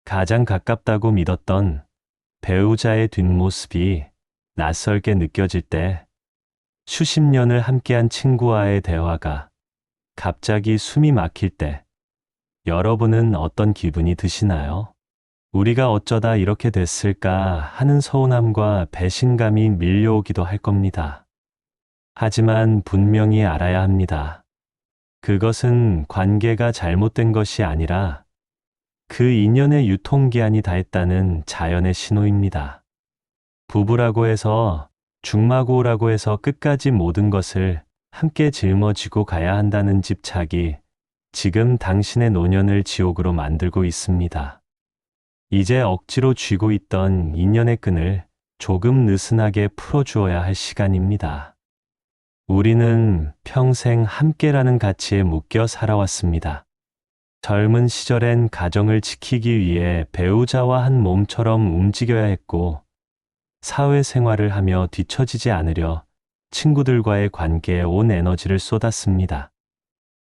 가장 가깝다고 믿었던 배우자의 뒷모습이 낯설게 느껴질 때, 수십 년을 함께한 친구와의 대화가 갑자기 숨이 막힐 때, 여러분은 어떤 기분이 드시나요? 우리가 어쩌다 이렇게 됐을까 하는 서운함과 배신감이 밀려오기도 할 겁니다. 하지만 분명히 알아야 합니다. 그것은 관계가 잘못된 것이 아니라 그 인연의 유통기한이 다했다는 자연의 신호입니다. 부부라고 해서, 중마고라고 해서 끝까지 모든 것을 함께 짊어지고 가야 한다는 집착이 지금 당신의 노년을 지옥으로 만들고 있습니다. 이제 억지로 쥐고 있던 인연의 끈을 조금 느슨하게 풀어주어야 할 시간입니다. 우리는 평생 함께라는 가치에 묶여 살아왔습니다. 젊은 시절엔 가정을 지키기 위해 배우자와 한 몸처럼 움직여야 했고, 사회생활을 하며 뒤처지지 않으려 친구들과의 관계에 온 에너지를 쏟았습니다.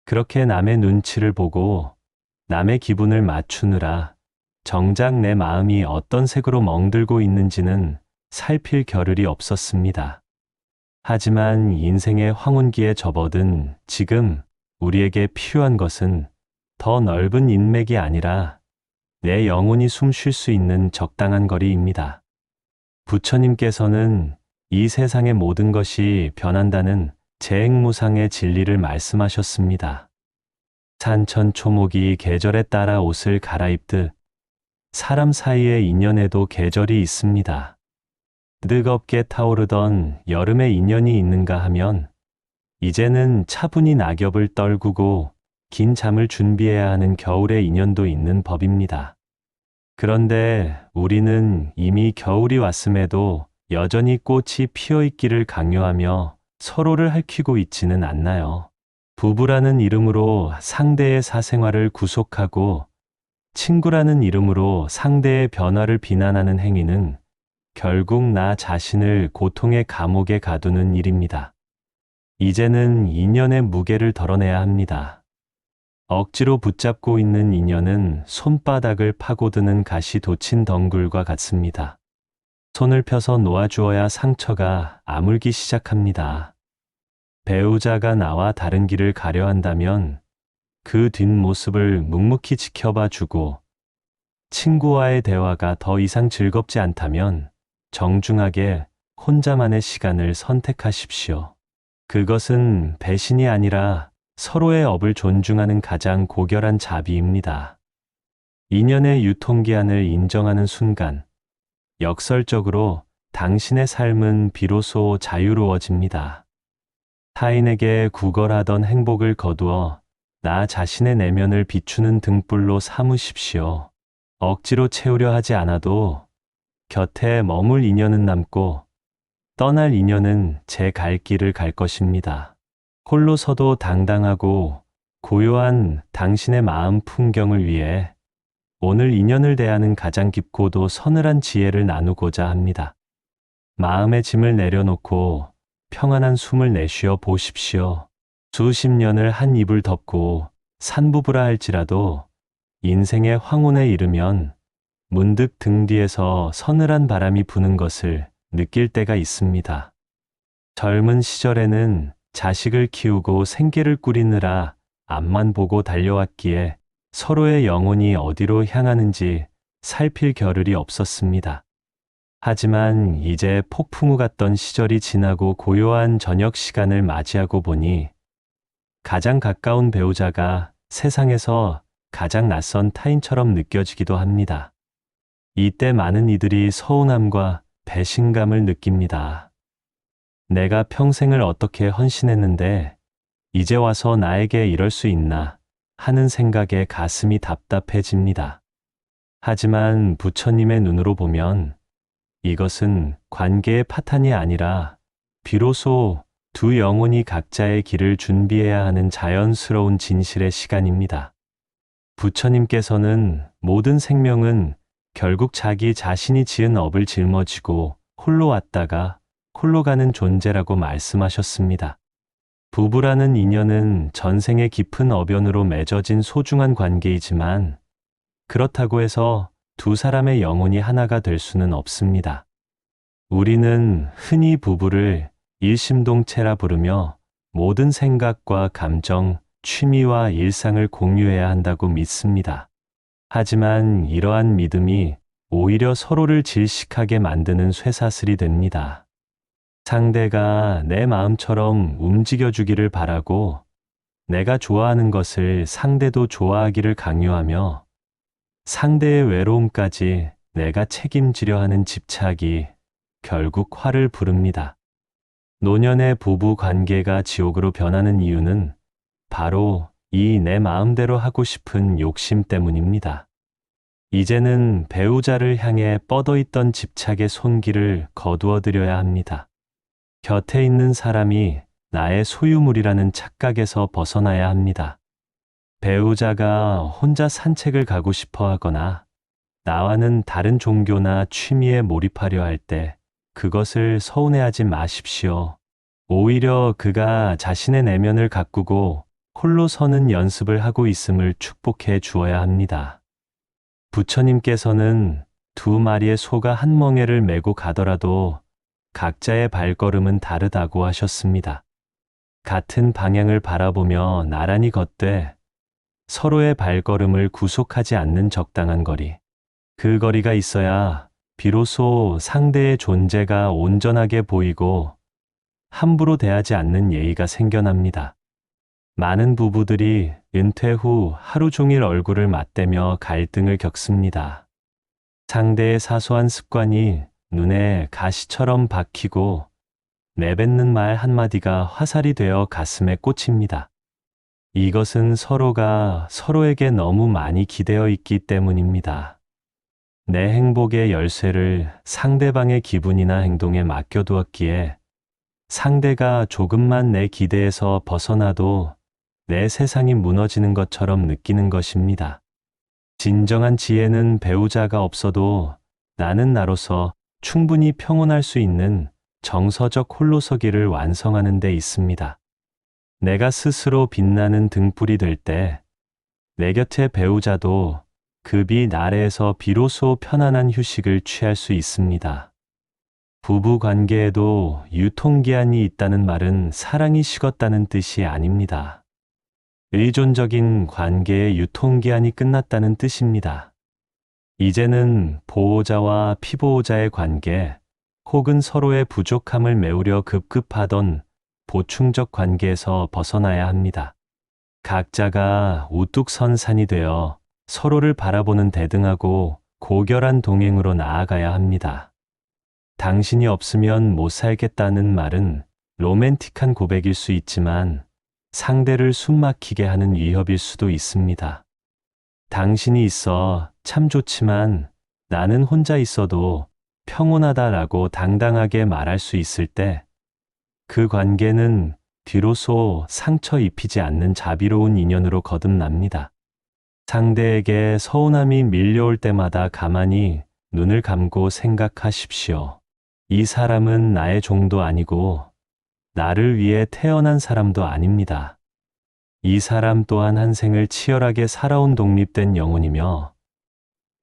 그렇게 남의 눈치를 보고 남의 기분을 맞추느라 정작 내 마음이 어떤 색으로 멍들고 있는지는 살필 겨를이 없었습니다. 하지만 인생의 황혼기에 접어든 지금 우리에게 필요한 것은 더 넓은 인맥이 아니라 내 영혼이 숨 쉴 수 있는 적당한 거리입니다. 부처님께서는 이 세상의 모든 것이 변한다는 재행무상의 진리를 말씀하셨습니다. 산천초목이 계절에 따라 옷을 갈아입듯 사람 사이의 인연에도 계절이 있습니다. 뜨겁게 타오르던 여름의 인연이 있는가 하면 이제는 차분히 낙엽을 떨구고 긴 잠을 준비해야 하는 겨울의 인연도 있는 법입니다. 그런데 우리는 이미 겨울이 왔음에도 여전히 꽃이 피어 있기를 강요하며 서로를 핥히고 있지는 않나요? 부부라는 이름으로 상대의 사생활을 구속하고 친구라는 이름으로 상대의 변화를 비난하는 행위는 결국 나 자신을 고통의 감옥에 가두는 일입니다. 이제는 인연의 무게를 덜어내야 합니다. 억지로 붙잡고 있는 인연은 손바닥을 파고드는 가시 돋친 덩굴과 같습니다. 손을 펴서 놓아주어야 상처가 아물기 시작합니다. 배우자가 나와 다른 길을 가려 한다면 그 뒷모습을 묵묵히 지켜봐 주고, 친구와의 대화가 더 이상 즐겁지 않다면 정중하게 혼자만의 시간을 선택하십시오. 그것은 배신이 아니라 서로의 업을 존중하는 가장 고결한 자비입니다. 인연의 유통기한을 인정하는 순간, 역설적으로 당신의 삶은 비로소 자유로워집니다. 타인에게 구걸하던 행복을 거두어 나 자신의 내면을 비추는 등불로 삼으십시오. 억지로 채우려 하지 않아도 곁에 머물 인연은 남고 떠날 인연은 제 갈 길을 갈 것입니다. 홀로 서도 당당하고 고요한 당신의 마음 풍경을 위해 오늘 인연을 대하는 가장 깊고도 서늘한 지혜를 나누고자 합니다. 마음의 짐을 내려놓고 평안한 숨을 내쉬어 보십시오. 수십 년을 한 이불 덮고 산부부라 할지라도 인생의 황혼에 이르면 문득 등 뒤에서 서늘한 바람이 부는 것을 느낄 때가 있습니다. 젊은 시절에는 자식을 키우고 생계를 꾸리느라 앞만 보고 달려왔기에 서로의 영혼이 어디로 향하는지 살필 겨를이 없었습니다. 하지만 이제 폭풍우 같던 시절이 지나고 고요한 저녁 시간을 맞이하고 보니 가장 가까운 배우자가 세상에서 가장 낯선 타인처럼 느껴지기도 합니다. 이때 많은 이들이 서운함과 배신감을 느낍니다. 내가 평생을 어떻게 헌신했는데 이제 와서 나에게 이럴 수 있나 하는 생각에 가슴이 답답해집니다. 하지만 부처님의 눈으로 보면 이것은 관계의 파탄이 아니라 비로소 두 영혼이 각자의 길을 준비해야 하는 자연스러운 진실의 시간입니다. 부처님께서는 모든 생명은 결국 자기 자신이 지은 업을 짊어지고 홀로 왔다가 홀로 가는 존재라고 말씀하셨습니다. 부부라는 인연은 전생의 깊은 어변으로 맺어진 소중한 관계이지만 그렇다고 해서 두 사람의 영혼이 하나가 될 수는 없습니다. 우리는 흔히 부부를 일심동체라 부르며 모든 생각과 감정, 취미와 일상을 공유해야 한다고 믿습니다. 하지만 이러한 믿음이 오히려 서로를 질식하게 만드는 쇠사슬이 됩니다. 상대가 내 마음처럼 움직여주기를 바라고 내가 좋아하는 것을 상대도 좋아하기를 강요하며 상대의 외로움까지 내가 책임지려 하는 집착이 결국 화를 부릅니다. 노년의 부부 관계가 지옥으로 변하는 이유는 바로 이 내 마음대로 하고 싶은 욕심 때문입니다. 이제는 배우자를 향해 뻗어있던 집착의 손길을 거두어드려야 합니다. 곁에 있는 사람이 나의 소유물이라는 착각에서 벗어나야 합니다. 배우자가 혼자 산책을 가고 싶어 하거나 나와는 다른 종교나 취미에 몰입하려 할 때 그것을 서운해하지 마십시오. 오히려 그가 자신의 내면을 가꾸고 홀로 서는 연습을 하고 있음을 축복해 주어야 합니다. 부처님께서는 두 마리의 소가 한 멍에를 메고 가더라도 각자의 발걸음은 다르다고 하셨습니다. 같은 방향을 바라보며 나란히 걷되 서로의 발걸음을 구속하지 않는 적당한 거리. 그 거리가 있어야 비로소 상대의 존재가 온전하게 보이고 함부로 대하지 않는 예의가 생겨납니다. 많은 부부들이 은퇴 후 하루 종일 얼굴을 맞대며 갈등을 겪습니다. 상대의 사소한 습관이 눈에 가시처럼 박히고 내뱉는 말 한마디가 화살이 되어 가슴에 꽂힙니다. 이것은 서로가 서로에게 너무 많이 기대어 있기 때문입니다. 내 행복의 열쇠를 상대방의 기분이나 행동에 맡겨두었기에 상대가 조금만 내 기대에서 벗어나도 내 세상이 무너지는 것처럼 느끼는 것입니다. 진정한 지혜는 배우자가 없어도 나는 나로서 충분히 평온할 수 있는 정서적 홀로서기를 완성하는 데 있습니다. 내가 스스로 빛나는 등불이 될 때 내 곁의 배우자도 그 빛 아래에서 비로소 편안한 휴식을 취할 수 있습니다. 부부 관계에도 유통기한이 있다는 말은 사랑이 식었다는 뜻이 아닙니다. 의존적인 관계의 유통기한이 끝났다는 뜻입니다. 이제는 보호자와 피보호자의 관계 혹은 서로의 부족함을 메우려 급급하던 보충적 관계에서 벗어나야 합니다. 각자가 우뚝 선 산이 되어 서로를 바라보는 대등하고 고결한 동행으로 나아가야 합니다. 당신이 없으면 못 살겠다는 말은 로맨틱한 고백일 수 있지만 상대를 숨막히게 하는 위협일 수도 있습니다. 당신이 있어 참 좋지만 나는 혼자 있어도 평온하다라고 당당하게 말할 수 있을 때 그 관계는 비로소 상처 입히지 않는 자비로운 인연으로 거듭납니다. 상대에게 서운함이 밀려올 때마다 가만히 눈을 감고 생각하십시오. 이 사람은 나의 종도 아니고 나를 위해 태어난 사람도 아닙니다. 이 사람 또한 한 생을 치열하게 살아온 독립된 영혼이며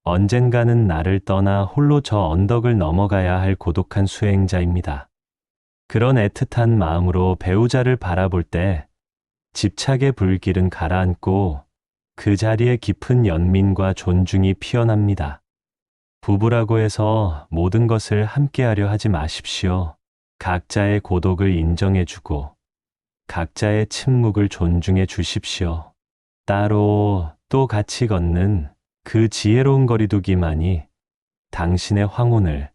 언젠가는 나를 떠나 홀로 저 언덕을 넘어가야 할 고독한 수행자입니다. 그런 애틋한 마음으로 배우자를 바라볼 때 집착의 불길은 가라앉고 그 자리에 깊은 연민과 존중이 피어납니다. 부부라고 해서 모든 것을 함께하려 하지 마십시오. 각자의 고독을 인정해주고 각자의 침묵을 존중해 주십시오. 따로 또 같이 걷는 그 지혜로운 거리두기만이 당신의 황혼을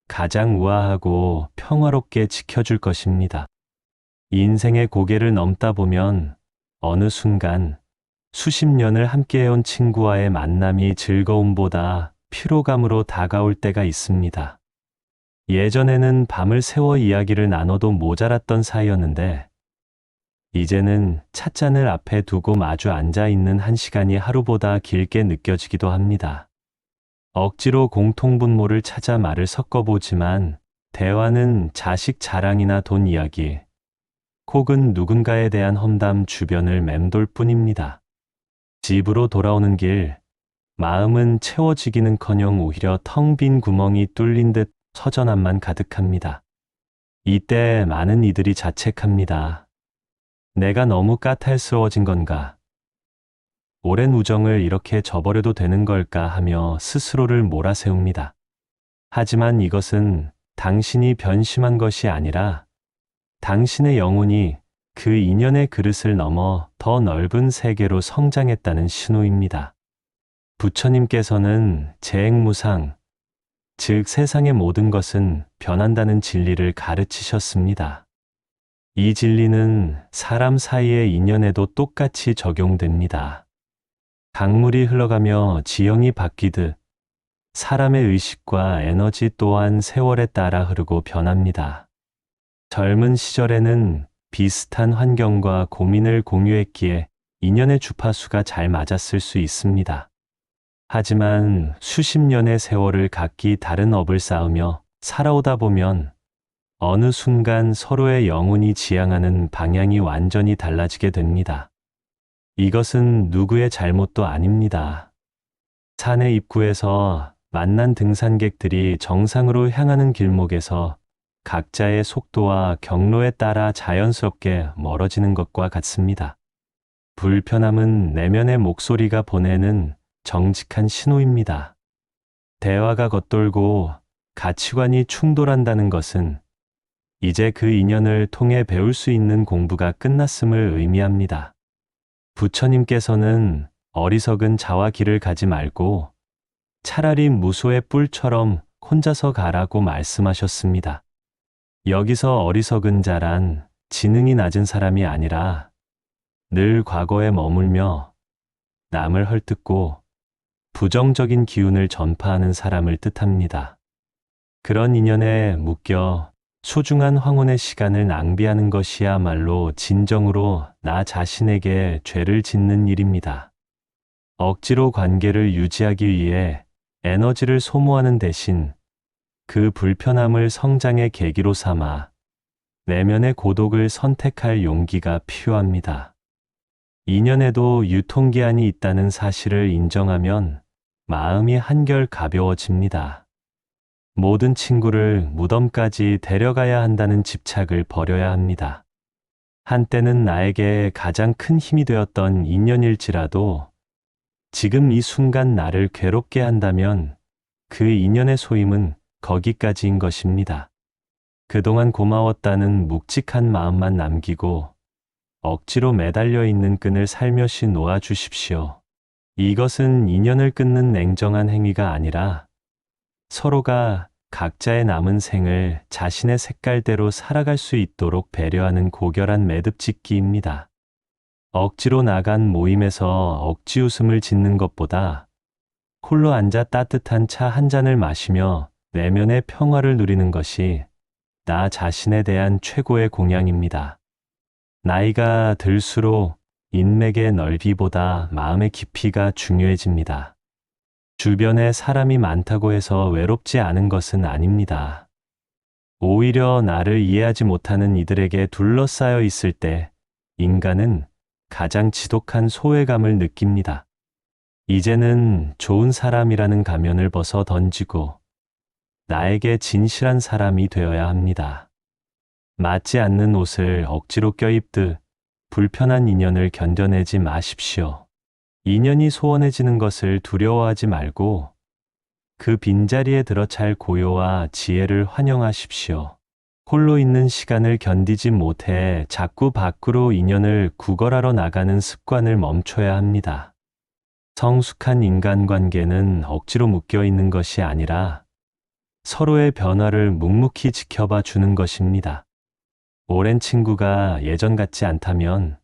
가장 우아하고 평화롭게 지켜줄 것입니다. 인생의 고개를 넘다 보면 어느 순간 수십 년을 함께해온 친구와의 만남이 즐거움보다 피로감으로 다가올 때가 있습니다. 예전에는 밤을 새워 이야기를 나눠도 모자랐던 사이였는데 이제는 찻잔을 앞에 두고 마주 앉아 있는 한 시간이 하루보다 길게 느껴지기도 합니다. 억지로 공통분모를 찾아 말을 섞어보지만 대화는 자식 자랑이나 돈 이야기 혹은 누군가에 대한 험담 주변을 맴돌 뿐입니다. 집으로 돌아오는 길 마음은 채워지기는커녕 오히려 텅 빈 구멍이 뚫린 듯 허전함만 가득합니다. 이때 많은 이들이 자책합니다. 내가 너무 까탈스러워진 건가? 오랜 우정을 이렇게 저버려도 되는 걸까 하며 스스로를 몰아세웁니다. 하지만 이것은 당신이 변심한 것이 아니라 당신의 영혼이 그 인연의 그릇을 넘어 더 넓은 세계로 성장했다는 신호입니다. 부처님께서는 재행무상, 즉 세상의 모든 것은 변한다는 진리를 가르치셨습니다. 이 진리는 사람 사이의 인연에도 똑같이 적용됩니다. 강물이 흘러가며 지형이 바뀌듯 사람의 의식과 에너지 또한 세월에 따라 흐르고 변합니다. 젊은 시절에는 비슷한 환경과 고민을 공유했기에 인연의 주파수가 잘 맞았을 수 있습니다. 하지만 수십 년의 세월을 각기 다른 업을 쌓으며 살아오다 보면 어느 순간 서로의 영혼이 지향하는 방향이 완전히 달라지게 됩니다. 이것은 누구의 잘못도 아닙니다. 산의 입구에서 만난 등산객들이 정상으로 향하는 길목에서 각자의 속도와 경로에 따라 자연스럽게 멀어지는 것과 같습니다. 불편함은 내면의 목소리가 보내는 정직한 신호입니다. 대화가 겉돌고 가치관이 충돌한다는 것은 이제 그 인연을 통해 배울 수 있는 공부가 끝났음을 의미합니다. 부처님께서는 어리석은 자와 길을 가지 말고 차라리 무소의 뿔처럼 혼자서 가라고 말씀하셨습니다. 여기서 어리석은 자란 지능이 낮은 사람이 아니라 늘 과거에 머물며 남을 헐뜯고 부정적인 기운을 전파하는 사람을 뜻합니다. 그런 인연에 묶여 소중한 황혼의 시간을 낭비하는 것이야말로 진정으로 나 자신에게 죄를 짓는 일입니다. 억지로 관계를 유지하기 위해 에너지를 소모하는 대신 그 불편함을 성장의 계기로 삼아 내면의 고독을 선택할 용기가 필요합니다. 인연에도 유통기한이 있다는 사실을 인정하면 마음이 한결 가벼워집니다. 모든 친구를 무덤까지 데려가야 한다는 집착을 버려야 합니다. 한때는 나에게 가장 큰 힘이 되었던 인연일지라도 지금 이 순간 나를 괴롭게 한다면 그 인연의 소임은 거기까지인 것입니다. 그동안 고마웠다는 묵직한 마음만 남기고 억지로 매달려 있는 끈을 살며시 놓아주십시오. 이것은 인연을 끊는 냉정한 행위가 아니라 서로가 각자의 남은 생을 자신의 색깔대로 살아갈 수 있도록 배려하는 고결한 매듭짓기입니다. 억지로 나간 모임에서 억지 웃음을 짓는 것보다 홀로 앉아 따뜻한 차 한 잔을 마시며 내면의 평화를 누리는 것이 나 자신에 대한 최고의 공양입니다. 나이가 들수록 인맥의 넓이보다 마음의 깊이가 중요해집니다. 주변에 사람이 많다고 해서 외롭지 않은 것은 아닙니다. 오히려 나를 이해하지 못하는 이들에게 둘러싸여 있을 때 인간은 가장 지독한 소외감을 느낍니다. 이제는 좋은 사람이라는 가면을 벗어 던지고 나에게 진실한 사람이 되어야 합니다. 맞지 않는 옷을 억지로 껴입듯 불편한 인연을 견뎌내지 마십시오. 인연이 소원해지는 것을 두려워하지 말고 그 빈자리에 들어 잘 고요와 지혜를 환영하십시오. 홀로 있는 시간을 견디지 못해 자꾸 밖으로 인연을 구걸하러 나가는 습관을 멈춰야 합니다. 성숙한 인간관계는 억지로 묶여 있는 것이 아니라 서로의 변화를 묵묵히 지켜봐 주는 것입니다. 오랜 친구가 예전 같지 않다면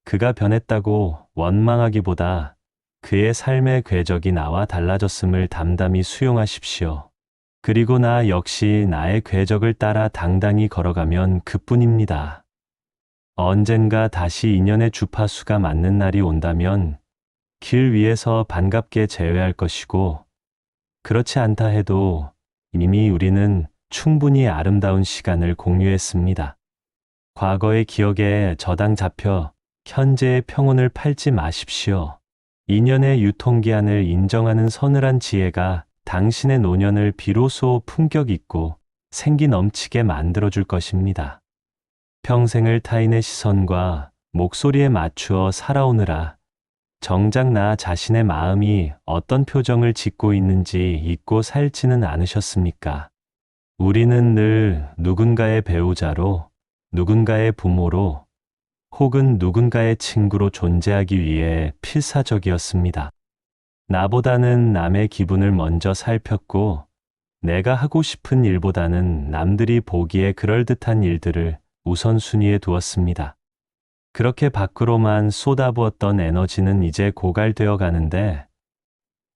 그가 변했다고 원망하기보다 그의 삶의 궤적이 나와 달라졌음을 담담히 수용하십시오. 그리고 나 역시 나의 궤적을 따라 당당히 걸어가면 그뿐입니다. 언젠가 다시 인연의 주파수가 맞는 날이 온다면 길 위에서 반갑게 제외할 것이고, 그렇지 않다 해도 이미 우리는 충분히 아름다운 시간을 공유했습니다. 과거의 기억에 저당 잡혀 현재의 평온을 팔지 마십시오. 인연의 유통기한을 인정하는 서늘한 지혜가 당신의 노년을 비로소 품격 있고 생기 넘치게 만들어줄 것입니다. 평생을 타인의 시선과 목소리에 맞추어 살아오느라 정작 나 자신의 마음이 어떤 표정을 짓고 있는지 잊고 살지는 않으셨습니까? 우리는 늘 누군가의 배우자로, 누군가의 부모로, 혹은 누군가의 친구로 존재하기 위해 필사적이었습니다. 나보다는 남의 기분을 먼저 살폈고, 내가 하고 싶은 일보다는 남들이 보기에 그럴듯한 일들을 우선순위에 두었습니다. 그렇게 밖으로만 쏟아부었던 에너지는 이제 고갈되어 가는데,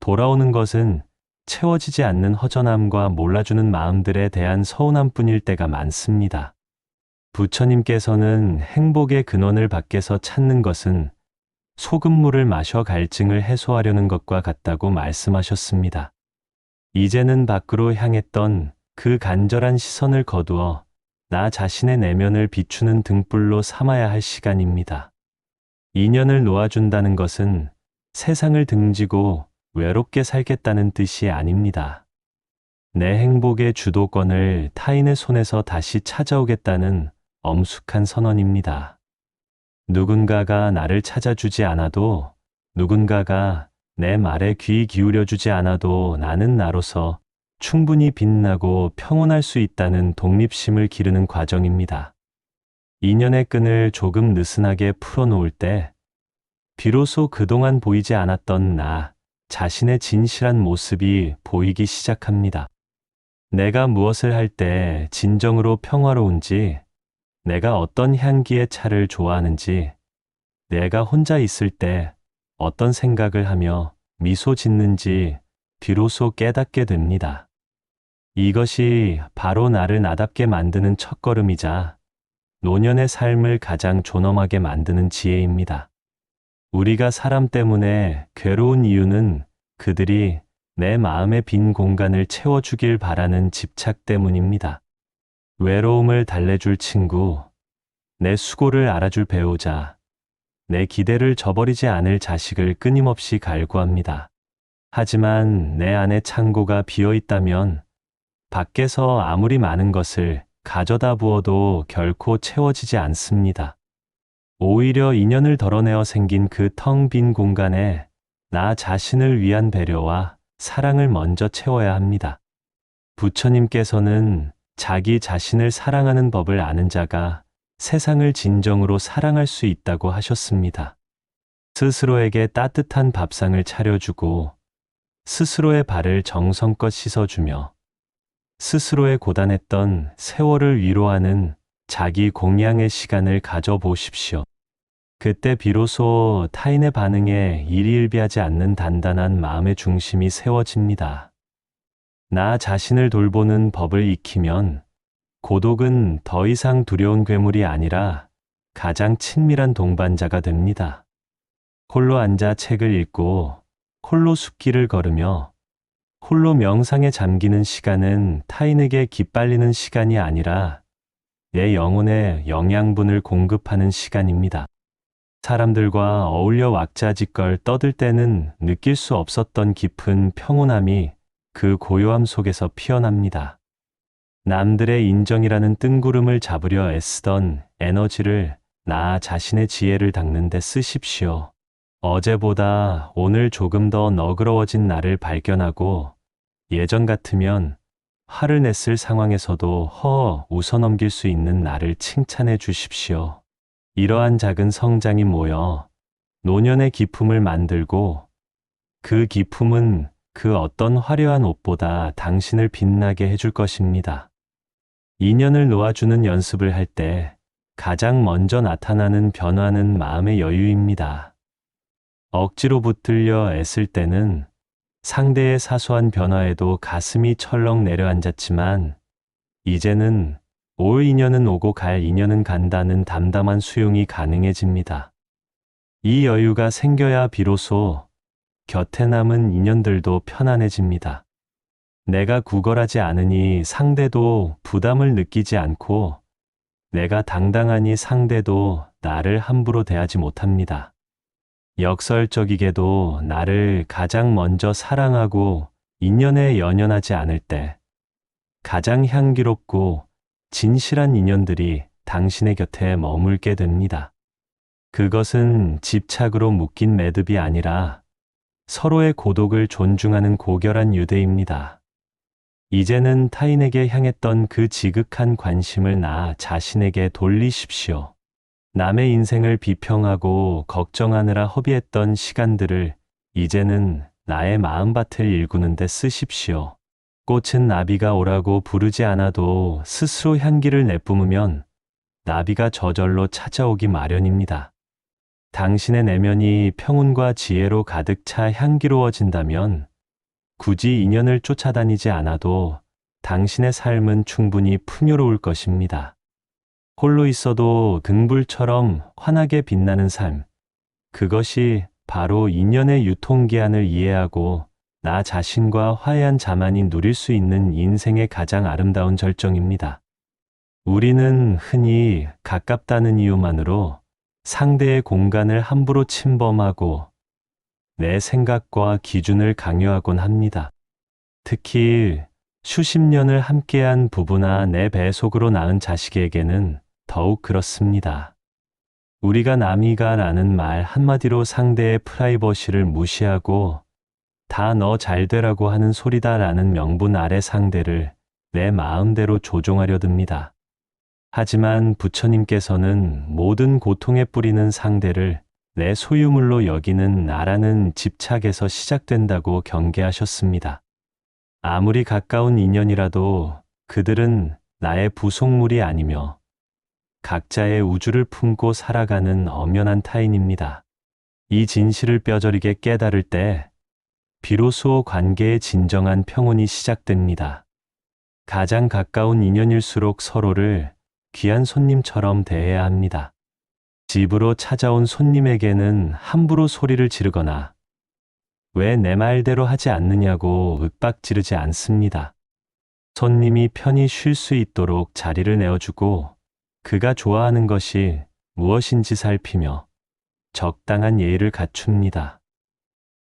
돌아오는 것은 채워지지 않는 허전함과 몰라주는 마음들에 대한 서운함뿐일 때가 많습니다. 부처님께서는 행복의 근원을 밖에서 찾는 것은 소금물을 마셔 갈증을 해소하려는 것과 같다고 말씀하셨습니다. 이제는 밖으로 향했던 그 간절한 시선을 거두어 나 자신의 내면을 비추는 등불로 삼아야 할 시간입니다. 인연을 놓아준다는 것은 세상을 등지고 외롭게 살겠다는 뜻이 아닙니다. 내 행복의 주도권을 타인의 손에서 다시 찾아오겠다는 엄숙한 선언입니다. 누군가가 나를 찾아주지 않아도, 누군가가 내 말에 귀 기울여주지 않아도 나는 나로서 충분히 빛나고 평온할 수 있다는 독립심을 기르는 과정입니다. 인연의 끈을 조금 느슨하게 풀어놓을 때, 비로소 그동안 보이지 않았던 나 자신의 진실한 모습이 보이기 시작합니다. 내가 무엇을 할 때 진정으로 평화로운지, 내가 어떤 향기의 차를 좋아하는지, 내가 혼자 있을 때 어떤 생각을 하며 미소 짓는지 비로소 깨닫게 됩니다. 이것이 바로 나를 나답게 만드는 첫걸음이자 노년의 삶을 가장 존엄하게 만드는 지혜입니다. 우리가 사람 때문에 괴로운 이유는 그들이 내 마음의 빈 공간을 채워주길 바라는 집착 때문입니다. 외로움을 달래줄 친구, 내 수고를 알아줄 배우자, 내 기대를 저버리지 않을 자식을 끊임없이 갈구합니다. 하지만 내 안에 창고가 비어 있다면 밖에서 아무리 많은 것을 가져다 부어도 결코 채워지지 않습니다. 오히려 인연을 덜어내어 생긴 그 텅 빈 공간에 나 자신을 위한 배려와 사랑을 먼저 채워야 합니다. 부처님께서는 자기 자신을 사랑하는 법을 아는 자가 세상을 진정으로 사랑할 수 있다고 하셨습니다. 스스로에게 따뜻한 밥상을 차려주고, 스스로의 발을 정성껏 씻어주며, 스스로의 고단했던 세월을 위로하는 자기 공양의 시간을 가져보십시오. 그때 비로소 타인의 반응에 일희일비하지 않는 단단한 마음의 중심이 세워집니다. 나 자신을 돌보는 법을 익히면 고독은 더 이상 두려운 괴물이 아니라 가장 친밀한 동반자가 됩니다. 홀로 앉아 책을 읽고 홀로 숲길을 걸으며 홀로 명상에 잠기는 시간은 타인에게 기빨리는 시간이 아니라 내 영혼에 영양분을 공급하는 시간입니다. 사람들과 어울려 왁자지껄 떠들 때는 느낄 수 없었던 깊은 평온함이 그 고요함 속에서 피어납니다. 남들의 인정이라는 뜬구름을 잡으려 애쓰던 에너지를 나 자신의 지혜를 닦는 데 쓰십시오. 어제보다 오늘 조금 더 너그러워진 나를 발견하고 예전 같으면 화를 냈을 상황에서도 웃어넘길 수 있는 나를 칭찬해 주십시오. 이러한 작은 성장이 모여 노년의 기품을 만들고 그 기품은 그 어떤 화려한 옷보다 당신을 빛나게 해줄 것입니다. 인연을 놓아주는 연습을 할 때 가장 먼저 나타나는 변화는 마음의 여유입니다. 억지로 붙들려 애쓸 때는 상대의 사소한 변화에도 가슴이 철렁 내려앉았지만 이제는 올 인연은 오고 갈 인연은 간다는 담담한 수용이 가능해집니다. 이 여유가 생겨야 비로소 곁에 남은 인연들도 편안해집니다. 내가 구걸하지 않으니 상대도 부담을 느끼지 않고 내가 당당하니 상대도 나를 함부로 대하지 못합니다. 역설적이게도 나를 가장 먼저 사랑하고 인연에 연연하지 않을 때 가장 향기롭고 진실한 인연들이 당신의 곁에 머물게 됩니다. 그것은 집착으로 묶인 매듭이 아니라 서로의 고독을 존중하는 고결한 유대입니다. 이제는 타인에게 향했던 그 지극한 관심을 나 자신에게 돌리십시오. 남의 인생을 비평하고 걱정하느라 허비했던 시간들을 이제는 나의 마음밭을 일구는 데 쓰십시오. 꽃은 나비가 오라고 부르지 않아도 스스로 향기를 내뿜으면 나비가 저절로 찾아오기 마련입니다. 당신의 내면이 평온과 지혜로 가득 차 향기로워진다면 굳이 인연을 쫓아다니지 않아도 당신의 삶은 충분히 풍요로울 것입니다. 홀로 있어도 등불처럼 환하게 빛나는 삶, 그것이 바로 인연의 유통기한을 이해하고 나 자신과 화해한 자만이 누릴 수 있는 인생의 가장 아름다운 절정입니다. 우리는 흔히 가깝다는 이유만으로 상대의 공간을 함부로 침범하고 내 생각과 기준을 강요하곤 합니다. 특히 수십 년을 함께한 부부나 내 배속으로 낳은 자식에게는 더욱 그렇습니다. 우리가 남이가 라는 말 한마디로 상대의 프라이버시를 무시하고 다 너 잘되라고 하는 소리다 라는 명분 아래 상대를 내 마음대로 조종하려 듭니다. 하지만 부처님께서는 모든 고통에 뿌리는 상대를 내 소유물로 여기는 나라는 집착에서 시작된다고 경계하셨습니다. 아무리 가까운 인연이라도 그들은 나의 부속물이 아니며 각자의 우주를 품고 살아가는 엄연한 타인입니다. 이 진실을 뼈저리게 깨달을 때 비로소 관계의 진정한 평온이 시작됩니다. 가장 가까운 인연일수록 서로를 귀한 손님처럼 대해야 합니다. 집으로 찾아온 손님에게는 함부로 소리를 지르거나 왜 내 말대로 하지 않느냐고 윽박지르지 않습니다. 손님이 편히 쉴 수 있도록 자리를 내어주고 그가 좋아하는 것이 무엇인지 살피며 적당한 예의를 갖춥니다.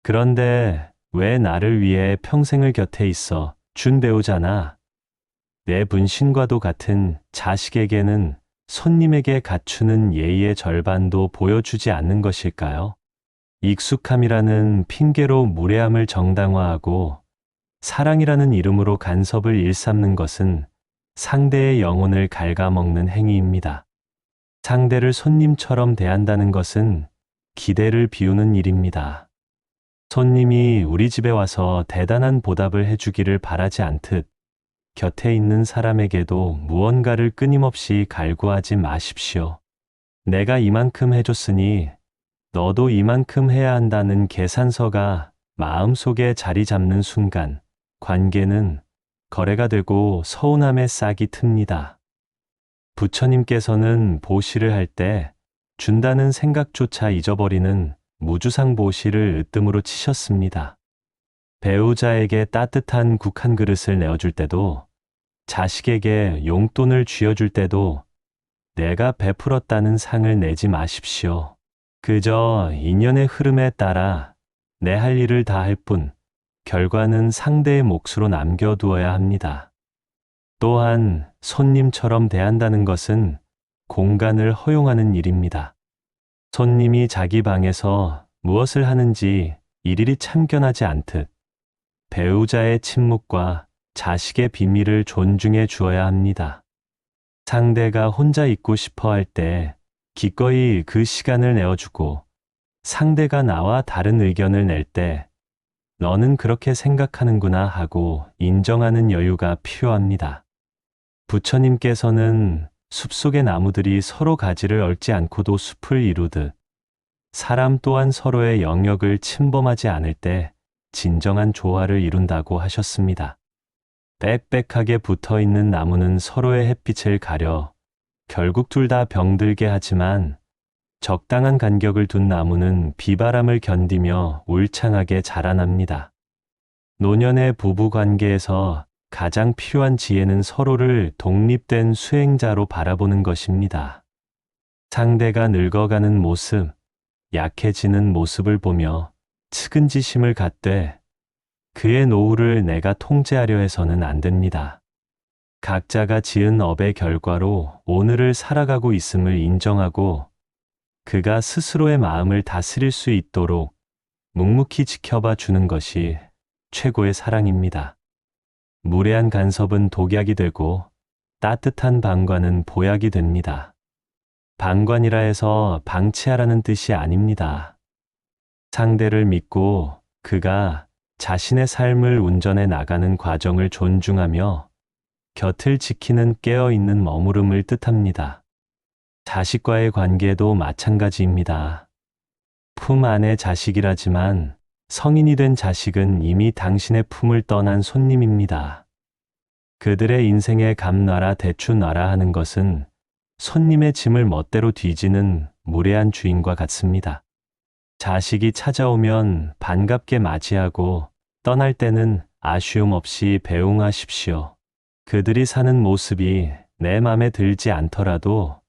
그런데 왜 나를 위해 평생을 곁에 있어 준 배우자나 내 분신과도 같은 자식에게는 손님에게 갖추는 예의의 절반도 보여주지 않는 것일까요? 익숙함이라는 핑계로 무례함을 정당화하고 사랑이라는 이름으로 간섭을 일삼는 것은 상대의 영혼을 갉아먹는 행위입니다. 상대를 손님처럼 대한다는 것은 기대를 비우는 일입니다. 손님이 우리 집에 와서 대단한 보답을 해주기를 바라지 않듯 곁에 있는 사람에게도 무언가를 끊임없이 갈구하지 마십시오. 내가 이만큼 해줬으니 너도 이만큼 해야 한다는 계산서가 마음속에 자리 잡는 순간 관계는 거래가 되고 서운함에 싹이 틉니다. 부처님께서는 보시를 할 때 준다는 생각조차 잊어버리는 무주상 보시를 으뜸으로 치셨습니다. 배우자에게 따뜻한 국 한 그릇을 내어줄 때도 자식에게 용돈을 쥐어줄 때도 내가 베풀었다는 상을 내지 마십시오. 그저 인연의 흐름에 따라 내 할 일을 다 할 뿐 결과는 상대의 몫으로 남겨두어야 합니다. 또한 손님처럼 대한다는 것은 공간을 허용하는 일입니다. 손님이 자기 방에서 무엇을 하는지 일일이 참견하지 않듯 배우자의 침묵과 자식의 비밀을 존중해 주어야 합니다. 상대가 혼자 있고 싶어 할 때 기꺼이 그 시간을 내어주고 상대가 나와 다른 의견을 낼 때 너는 그렇게 생각하는구나 하고 인정하는 여유가 필요합니다. 부처님께서는 숲속의 나무들이 서로 가지를 얽지 않고도 숲을 이루듯 사람 또한 서로의 영역을 침범하지 않을 때 진정한 조화를 이룬다고 하셨습니다. 빽빽하게 붙어있는 나무는 서로의 햇빛을 가려 결국 둘 다 병들게 하지만 적당한 간격을 둔 나무는 비바람을 견디며 울창하게 자라납니다. 노년의 부부 관계에서 가장 필요한 지혜는 서로를 독립된 수행자로 바라보는 것입니다. 상대가 늙어가는 모습, 약해지는 모습을 보며 측은지심을 갖되 그의 노후를 내가 통제하려 해서는 안 됩니다. 각자가 지은 업의 결과로 오늘을 살아가고 있음을 인정하고 그가 스스로의 마음을 다스릴 수 있도록 묵묵히 지켜봐 주는 것이 최고의 사랑입니다. 무례한 간섭은 독약이 되고 따뜻한 방관은 보약이 됩니다. 방관이라 해서 방치하라는 뜻이 아닙니다. 상대를 믿고 그가 자신의 삶을 운전해 나가는 과정을 존중하며 곁을 지키는 깨어있는 머무름을 뜻합니다. 자식과의 관계도 마찬가지입니다. 품 안의 자식이라지만 성인이 된 자식은 이미 당신의 품을 떠난 손님입니다. 그들의 인생에 감 놔라 대추 놔라 하는 것은 손님의 짐을 멋대로 뒤지는 무례한 주인과 같습니다. 자식이 찾아오면 반갑게 맞이하고 떠날 때는 아쉬움 없이 배웅하십시오. 그들이 사는 모습이 내 맘에 들지 않더라도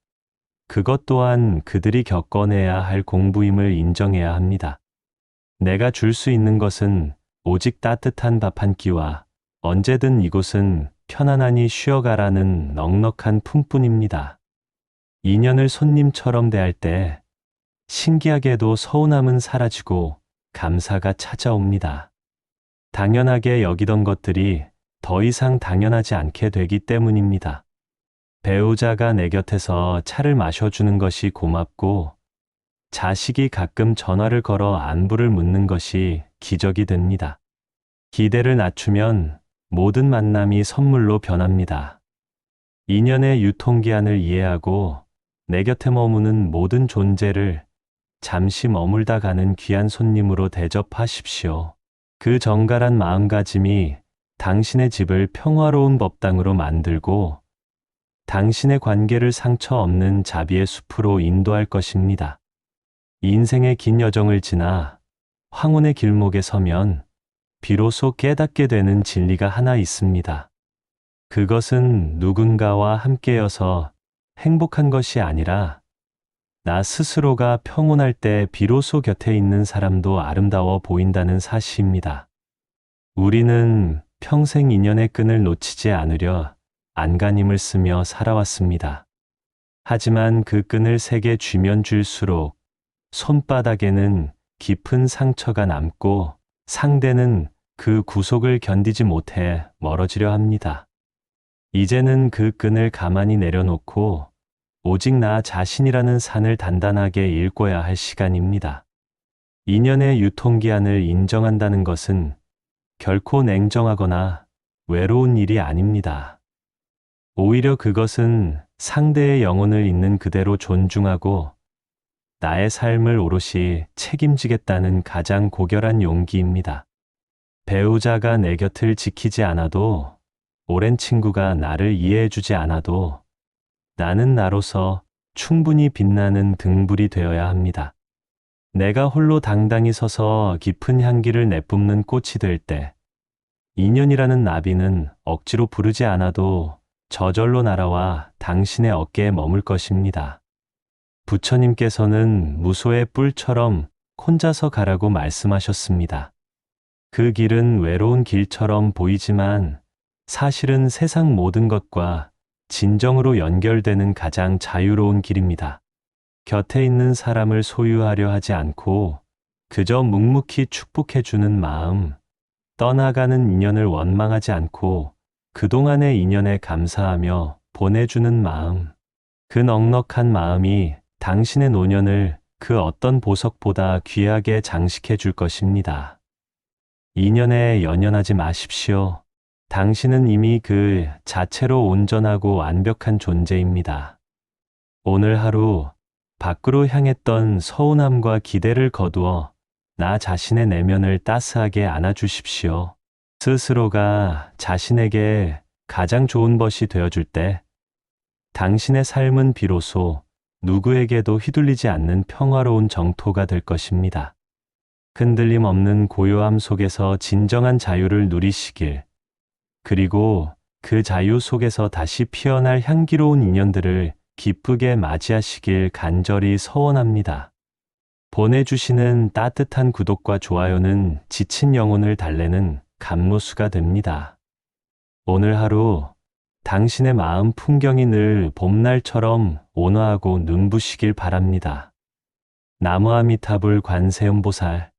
그것 또한 그들이 겪어내야 할 공부임을 인정해야 합니다. 내가 줄 수 있는 것은 오직 따뜻한 밥 한 끼와 언제든 이곳은 편안하니 쉬어가라는 넉넉한 품뿐입니다. 인연을 손님처럼 대할 때 신기하게도 서운함은 사라지고 감사가 찾아옵니다. 당연하게 여기던 것들이 더 이상 당연하지 않게 되기 때문입니다. 배우자가 내 곁에서 차를 마셔주는 것이 고맙고 자식이 가끔 전화를 걸어 안부를 묻는 것이 기적이 됩니다. 기대를 낮추면 모든 만남이 선물로 변합니다. 인연의 유통기한을 이해하고 내 곁에 머무는 모든 존재를 잠시 머물다 가는 귀한 손님으로 대접하십시오. 그 정갈한 마음가짐이 당신의 집을 평화로운 법당으로 만들고 당신의 관계를 상처 없는 자비의 숲으로 인도할 것입니다. 인생의 긴 여정을 지나 황혼의 길목에 서면 비로소 깨닫게 되는 진리가 하나 있습니다. 그것은 누군가와 함께여서 행복한 것이 아니라 나 스스로가 평온할 때 비로소 곁에 있는 사람도 아름다워 보인다는 사실입니다. 우리는 평생 인연의 끈을 놓치지 않으려 안간힘을 쓰며 살아왔습니다. 하지만 그 끈을 세게 쥐면 쥘수록 손바닥에는 깊은 상처가 남고 상대는 그 구속을 견디지 못해 멀어지려 합니다. 이제는 그 끈을 가만히 내려놓고 오직 나 자신이라는 산을 단단하게 읽어야 할 시간입니다. 인연의 유통기한을 인정한다는 것은 결코 냉정하거나 외로운 일이 아닙니다. 오히려 그것은 상대의 영혼을 있는 그대로 존중하고 나의 삶을 오롯이 책임지겠다는 가장 고결한 용기입니다. 배우자가 내 곁을 지키지 않아도, 오랜 친구가 나를 이해해주지 않아도 나는 나로서 충분히 빛나는 등불이 되어야 합니다. 내가 홀로 당당히 서서 깊은 향기를 내뿜는 꽃이 될 때 인연이라는 나비는 억지로 부르지 않아도 저절로 날아와 당신의 어깨에 머물 것입니다. 부처님께서는 무소의 뿔처럼 혼자서 가라고 말씀하셨습니다. 그 길은 외로운 길처럼 보이지만 사실은 세상 모든 것과 진정으로 연결되는 가장 자유로운 길입니다. 곁에 있는 사람을 소유하려 하지 않고 그저 묵묵히 축복해주는 마음, 떠나가는 인연을 원망하지 않고 그동안의 인연에 감사하며 보내주는 마음, 그 넉넉한 마음이 당신의 노년을 그 어떤 보석보다 귀하게 장식해 줄 것입니다. 인연에 연연하지 마십시오. 당신은 이미 그 자체로 온전하고 완벽한 존재입니다. 오늘 하루 밖으로 향했던 서운함과 기대를 거두어 나 자신의 내면을 따스하게 안아주십시오. 스스로가 자신에게 가장 좋은 것이 되어줄 때 당신의 삶은 비로소 누구에게도 휘둘리지 않는 평화로운 정토가 될 것입니다. 흔들림 없는 고요함 속에서 진정한 자유를 누리시길, 그리고 그 자유 속에서 다시 피어날 향기로운 인연들을 기쁘게 맞이하시길 간절히 서원합니다. 보내주시는 따뜻한 구독과 좋아요는 지친 영혼을 달래는 감로수가 됩니다. 오늘 하루 당신의 마음 풍경이 늘 봄날처럼 온화하고 눈부시길 바랍니다. 나무아미타불 관세음보살